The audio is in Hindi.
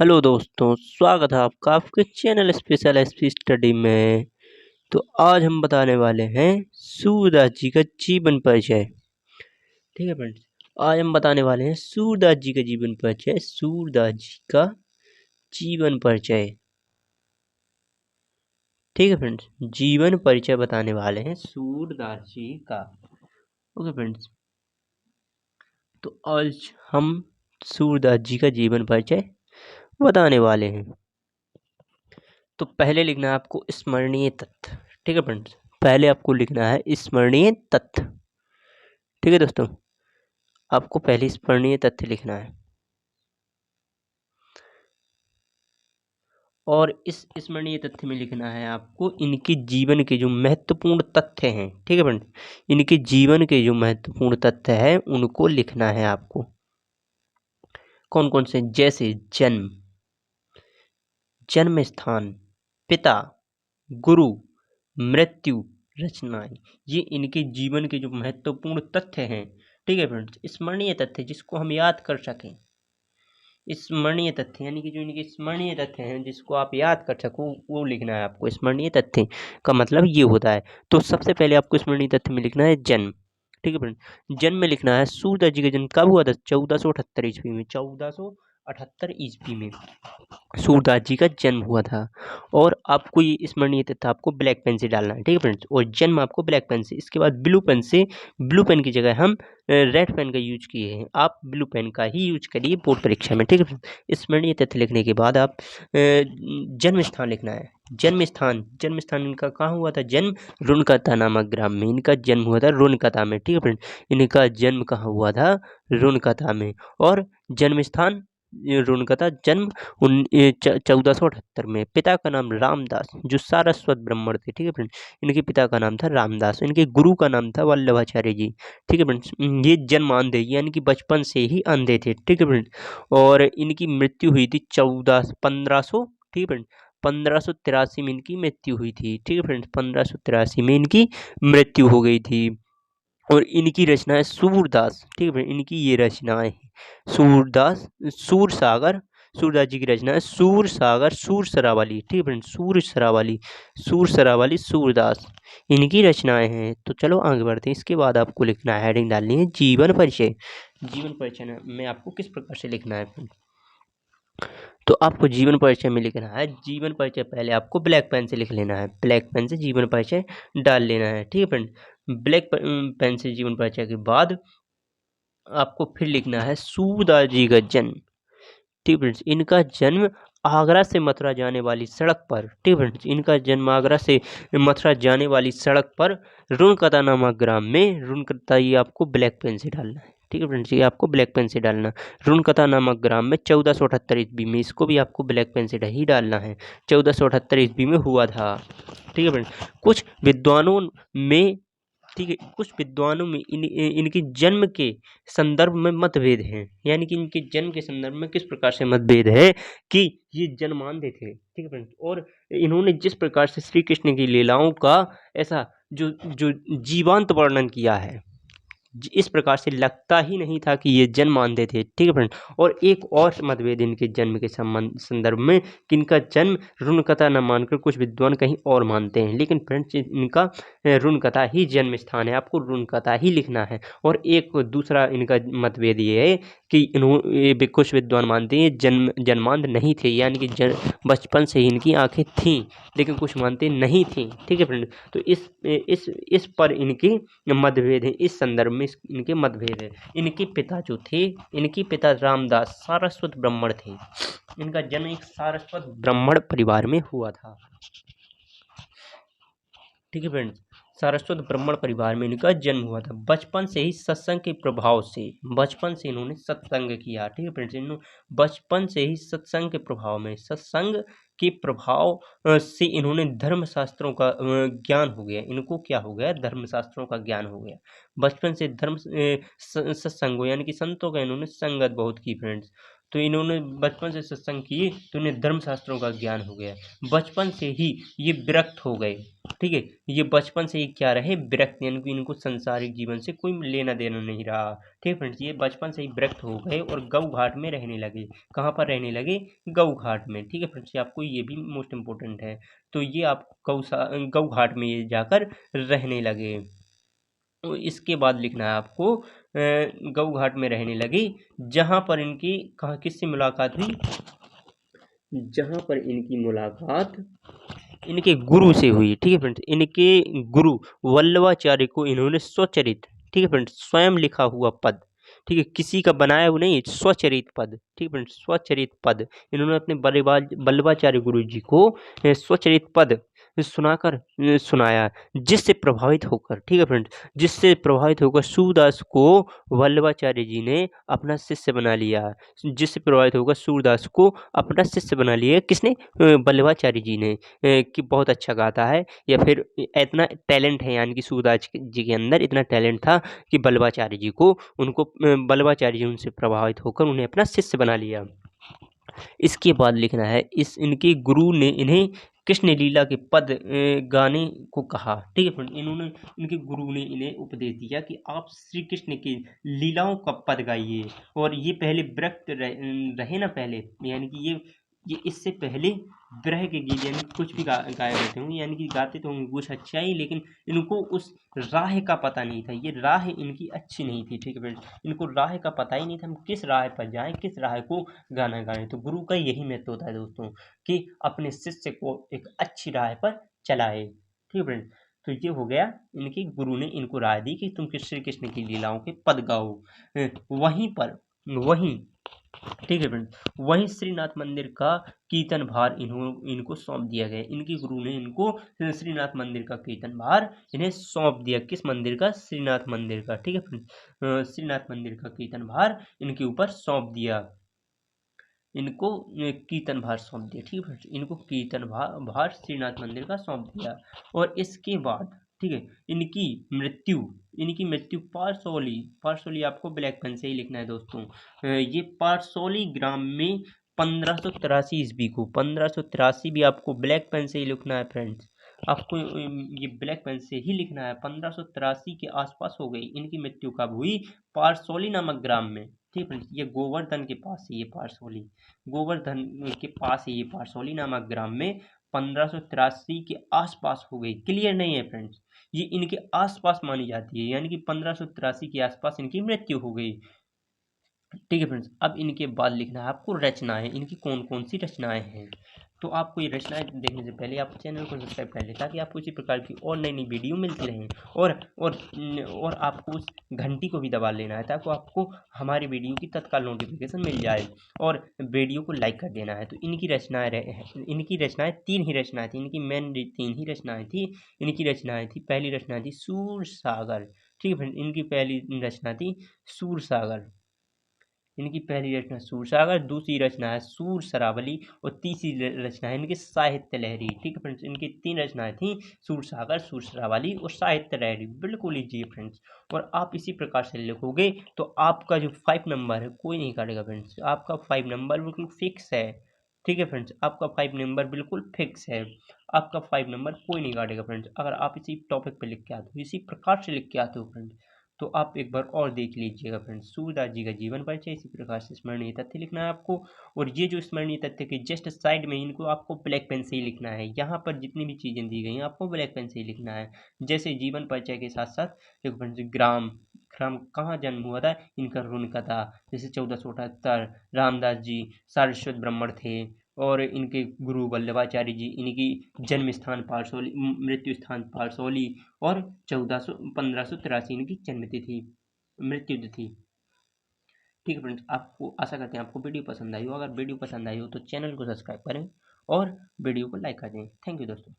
हेलो दोस्तों, स्वागत है आपका आपके चैनल स्पेशल एसपी स्टडी में। तो आज हम बताने वाले हैं सूरदास जी का जीवन परिचय। ठीक है फ्रेंड्स, आज हम बताने वाले हैं सूरदास जी का जीवन परिचय। सूरदास जी का जीवन परिचय। ठीक है फ्रेंड्स, जीवन परिचय बताने वाले हैं सूरदास जी का। ओके फ्रेंड्स, तो आज हम सूरदास जी का जीवन परिचय बताने वाले हैं। तो पहले लिखना है आपको स्मरणीय तथ्य। ठीक है फ्रेंड्स, पहले आपको लिखना है स्मरणीय तथ्य। ठीक है दोस्तों, आपको पहले स्मरणीय तथ्य लिखना है और इस स्मरणीय तथ्य में लिखना है आपको इनके जीवन के जो महत्वपूर्ण तथ्य हैं। ठीक है फ्रेंड्स, इनके जीवन के जो महत्वपूर्ण तथ्य हैं उनको लिखना है आपको। कौन कौन से? जैसे जन्म, जन्म स्थान, पिता, गुरु, मृत्यु, रचनाएं। ये इनके जीवन के जो महत्वपूर्ण तथ्य हैं। ठीक है फ्रेंड्स, स्मरणीय तथ्य जिसको हम याद कर सकें। स्मरणीय तथ्य यानी कि जो इनके स्मरणीय तथ्य हैं जिसको आप याद कर सको वो लिखना है आपको। स्मरणीय तथ्य का मतलब ये होता है। तो सबसे पहले आपको स्मरणीय तथ्य में लिखना है जन्म। ठीक है फ्रेंड, जन्म में लिखना है सूरदास जी का जन्म कब हुआ था? 1478 ईस्वी में। 1478 ईस्वी में सूरदास जी का जन्म हुआ था। और आपको ये स्मरणीय तथ्य आपको ब्लैक पेन से डालना है। ठीक है फ्रेंड्स, और जन्म आपको ब्लैक पेन से। इसके बाद ब्लू पेन से, ब्लू पेन की जगह हम रेड पेन का यूज किए हैं। आप ब्लू पेन का ही यूज करिए बोर्ड परीक्षा में। ठीक है फ्रेंड्स, स्मरणीय तथ्य लिखने के बाद आप जन्म स्थान लिखना है। जन्म स्थान, जन्म स्थान इनका कहाँ हुआ था जन्म? रुनकता नामक ग्राम में इनका जन्म हुआ था, रुनकता में। ठीक है फ्रेंड, इनका जन्म कहाँ हुआ था? रुनकता में। और जन्म स्थान रुनकता, जन्म 1478 में। पिता का नाम रामदास, जो सारस्वत ब्राह्मण थे। ठीक है फ्रेंड, इनके पिता का नाम था रामदास, इनके गुरु का नाम था वल्लभाचार्य जी। ठीक है फ्रेंड्स, ये जन्म अंधे यानी कि बचपन से ही अंधे थे। ठीक है फ्रेंड, और इनकी मृत्यु हुई थी 1500। ठीक है फ्रेंड, 1583 में इनकी मृत्यु हुई थी। ठीक है फ्रेंड्स, 1583 में इनकी मृत्यु हो गई थी। और इनकी रचना है सूरदास। ठीक है फ्रेंड, इनकी ये रचनाएं हैं सूरदास, सूर सागर। सूरदास जी की रचना है सूर सागर, सूर सरावाली। ठीक है फ्रेंड, सूर सरावाली, सूर सरावाली सूरदास इनकी रचनाएं हैं। तो चलो आगे बढ़ते हैं। इसके बाद आपको लिखना है, हेडिंग डालनी है जीवन परिचय। जीवन परिचय में आपको किस प्रकार से लिखना है फ्रेंड? तो आपको जीवन परिचय में लिखना है, जीवन परिचय पहले आपको ब्लैक पेन से लिख लेना है। ब्लैक पेन से जीवन परिचय डाल लेना है। ठीक है फ्रेंड, ब्लैक पेन से जीवन परिचय के बाद आपको फिर लिखना है सूरदास जी का जन्म। ठीक है फ्रेंड्स, इनका जन्म आगरा से मथुरा जाने वाली सड़क पर। ठीक है फ्रेंड्स, इनका जन्म आगरा से मथुरा जाने वाली सड़क पर रुनकता नामक ग्राम में। रुनकता ये आपको ब्लैक पेन से डालना है। ठीक है फ्रेंड्स, ये आपको ब्लैक पेन से डालना। रुनकता नामक ग्राम में 1478 ईस्वी में, इसको भी आपको ब्लैक पेन से ही डालना है। 1478 ईस्वी में हुआ था। ठीक है फ्रेंड्स, कुछ विद्वानों में, ठीक है, कुछ विद्वानों में इनके जन्म के संदर्भ में मतभेद हैं। यानी कि इनके जन्म के संदर्भ में किस प्रकार से मतभेद है कि ये जन्मांधे थे। ठीक है फ्रेंड्स, और इन्होंने जिस प्रकार से श्री कृष्ण की लीलाओं का ऐसा जो जो जीवांत वर्णन किया है, इस प्रकार से लगता ही नहीं था कि ये जन्मांधे थे। ठीक है फ्रेंड, और एक और मतभेद इनके जन्म के संदर्भ में कि इनका जन्म रुनकता न मानकर कुछ विद्वान कहीं और मानते हैं। लेकिन फ्रेंड्स, इनका रुनकता ही जन्म स्थान है, आपको रुनकता ही लिखना है। और एक दूसरा इनका मतभेद ये है कि इन्होंने कुछ विद्वान मानते हैं जन्मांध नहीं थे, यानी कि बचपन से ही इनकी आंखें थीं, लेकिन कुछ मानते नहीं थी। ठीक है फ्रेंड, तो इस पर इनकी मतभेद है। इस संदर्भ में इनके मतभेद है। इनके पिता जो थे, इनके पिता रामदास सारस्वत ब्राह्मण थे। इनका जन्म एक सारस्वत ब्राह्मण परिवार में हुआ था। ठीक है फ्रेंड्स, सारस्वत ब्राह्मण परिवार में इनका जन्म हुआ था। बचपन से ही सत्संग के प्रभाव से, बचपन से इन्होंने सत्संग किया। ठीक है फ्रेंड्स, इन्होंने बचपन से ही सत्संग के प्रभाव में, सत्संग के प्रभाव से इन्होंने धर्मशास्त्रों का ज्ञान हो गया। इनको क्या हो गया? धर्मशास्त्रों का ज्ञान हो गया। बचपन से धर्म सत्संग यानी कि संतों का इन्होंने संगत बहुत की फ्रेंड्स। तो इन्होंने बचपन से सत्संग किए तो इन्हें धर्मशास्त्रों का ज्ञान हो गया, बचपन से ही ये विरक्त हो गए। ठीक है, ये बचपन से ही क्या रहे, विरक्त, यानी कि इनको संसारिक जीवन से कोई लेना देना नहीं रहा। ठीक है फ्रेंड्स, ये बचपन से ही विरक्त हो गए और गौ घाट में रहने लगे। कहाँ पर रहने लगे, गौ घाट में। ठीक है फ्रेंड्स, आपको ये भी मोस्ट इम्पोर्टेंट है। तो ये आप गौ घाट में ये जाकर रहने लगे। तो इसके बाद लिखना है आपको गऊ घाट में रहने लगे, जहाँ पर इनकी कहाँ किससे मुलाकात हुई, जहाँ पर इनकी मुलाकात इनके गुरु से हुई। ठीक है फ्रेंड्स, इनके गुरु वल्लभाचार्य को इन्होंने स्वचरित, ठीक है फ्रेंड्स, स्वयं लिखा हुआ पद, ठीक है, किसी का बनाया हुआ नहीं, स्वचरित पद, ठीक है फ्रेंड्स, स्वचरित पद इन्होंने अपने वल्लभाचार्य गुरु जी को स्वचरित पद सुनाकर सुनाया, जिससे प्रभावित होकर, ठीक है फ्रेंड्स, जिससे प्रभावित होकर सूरदास को वल्लभाचार्य जी ने अपना शिष्य बना लिया। जिससे प्रभावित होकर सूरदास को अपना शिष्य बना लिया, किसने, वल्लभाचार्य जी ने, कि बहुत अच्छा गाता है, या फिर इतना टैलेंट है, यानी कि सूरदास जी के अंदर इतना टैलेंट था कि वल्लभाचार्य जी को उनको वल्लभाचार्य जी उनसे प्रभावित होकर उन्हें अपना शिष्य बना लिया। इसके बाद लिखना है, इस इनके गुरु ने इन्हें कृष्ण लीला के पद गाने को कहा। ठीक है फ्रेंड, इन्होंने, इनके गुरु ने इन्हें उपदेश दिया कि आप श्री कृष्ण की लीलाओं का पद गाइए। और ये पहले विरक्त रहे ना पहले, यानी कि ये इससे पहले विरह के गीत यानी कुछ भी गाए रहते होंगे, यानी कि गाते तो होंगे कुछ अच्छा ही, लेकिन इनको उस राह का पता नहीं था, ये राह इनकी अच्छी नहीं थी। ठीक है फ्रेंड, इनको राह का पता ही नहीं था, हम किस राह पर जाएं, किस राह को गाना गाएं। तो गुरु का यही महत्व होता है दोस्तों, कि अपने शिष्य को एक अच्छी राह पर चलाए। ठीक है फ्रेंड, तो ये हो गया, इनके गुरु ने इनको राय दी कि तुम श्री कृष्ण की लीलाओं के पद गाओ। वहीं ठीक है फ्रेंड, वहीं श्रीनाथ मंदिर का कीर्तन भार इनको सौंप दिया गया। इनके गुरु ने इनको श्रीनाथ मंदिर का कीर्तन भार इन्हें सौंप दिया। किस मंदिर का, श्रीनाथ मंदिर का। ठीक है फ्रेंड, श्रीनाथ मंदिर का कीर्तन भार इनके ऊपर सौंप दिया, इनको कीर्तन भार सौंप दिया। ठीक है, इनको कीर्तन भार श्रीनाथ मंदिर का सौंप दिया। और इसके बाद, ठीक है, इनकी मृत्यु पारसौली, पारसौली आपको ब्लैक पेन से ही लिखना है दोस्तों। ये पारसौली ग्राम में 1583 ईस्वी को, 1583 भी आपको ब्लैक पेन से ही लिखना है फ्रेंड्स, आपको ये ब्लैक पेन से ही लिखना है। 1583 के आसपास हो गई इनकी मृत्यु, कब हुई, पारसौली नामक ग्राम में। ठीक है, ये गोवर्धन के पास है, ये पारसौली गोवर्धन के पास है, ये पारसौली नामक ग्राम में 1583 के आसपास हो गई। क्लियर नहीं है फ्रेंड्स, ये इनके आसपास मानी जाती है, यानी कि 1583 के आसपास इनकी मृत्यु हो गई। ठीक है फ्रेंड्स, अब इनके बाद लिखना है आपको रचनाएं, इनकी कौन कौन सी रचनाएं हैं। तो आपको ये रचनाएं देखने से पहले आप चैनल को सब्सक्राइब कर लें, ताकि आपको इसी प्रकार की और नई नई वीडियो मिलती रहें। और आपको उस घंटी को भी दबा लेना है, ताकि आपको हमारी वीडियो की तत्काल नोटिफिकेशन मिल जाए, और वीडियो को लाइक कर देना है। तो इनकी रचनाएं 3 ही रचनाएं थी, इनकी मेन 3 ही रचनाएं थी। इनकी रचनाएं थी, पहली रचना थी सूर सागर। ठीक है फ्रेंड, इनकी पहली रचना थी सूर सागर, इनकी पहली रचना सूरसागर, दूसरी रचना है सूर सरावली, और तीसरी रचना है इनकी साहित्य लहरी। ठीक है फ्रेंड्स, इनकी 3 रचनाएं थी, सूरसागर, सूर सरावली और साहित्य लहरी। बिल्कुल लीजिए फ्रेंड्स, और आप इसी प्रकार से लिखोगे तो आपका जो 5 नंबर है कोई नहीं काटेगा फ्रेंड्स, आपका 5 नंबर बिल्कुल फिक्स है। ठीक है फ्रेंड्स, आपका 5 नंबर बिल्कुल फिक्स है, आपका 5 नंबर कोई नहीं काटेगा फ्रेंड्स, अगर आप इसी टॉपिक पे लिख के आते हो, इसी प्रकार से लिख के आते हो फ्रेंड्स। तो आप एक बार और देख लीजिएगा फ्रेंड्स, सूरदास जी का जीवन परिचय, इसी प्रकार से स्मरणीय तथ्य लिखना है आपको। और ये जो स्मरणीय तथ्य के जस्ट साइड में इनको आपको ब्लैक पेन से ही लिखना है, यहाँ पर जितनी भी चीज़ें दी गई हैं आपको ब्लैक पेन से ही लिखना है। जैसे जीवन परिचय के साथ साथ देखो फ्रेंड्स, ग्राम ग्राम कहाँ जन्म हुआ था इनका, रुनकथा, जैसे 1478, रामदास जी सारस्वत ब्राह्मण थे, और इनके गुरु वल्लभाचार्य जी, इनकी जन्म स्थान पारसौली, मृत्यु स्थान पारसौली, और 1583 इनकी जन्म तिथि, मृत्यु तिथि। ठीक है फ्रेंड्स, आपको आशा करते हैं आपको वीडियो पसंद आई हो। अगर वीडियो पसंद आई हो तो चैनल को सब्सक्राइब करें और वीडियो को लाइक कर दें। थैंक यू दोस्तों।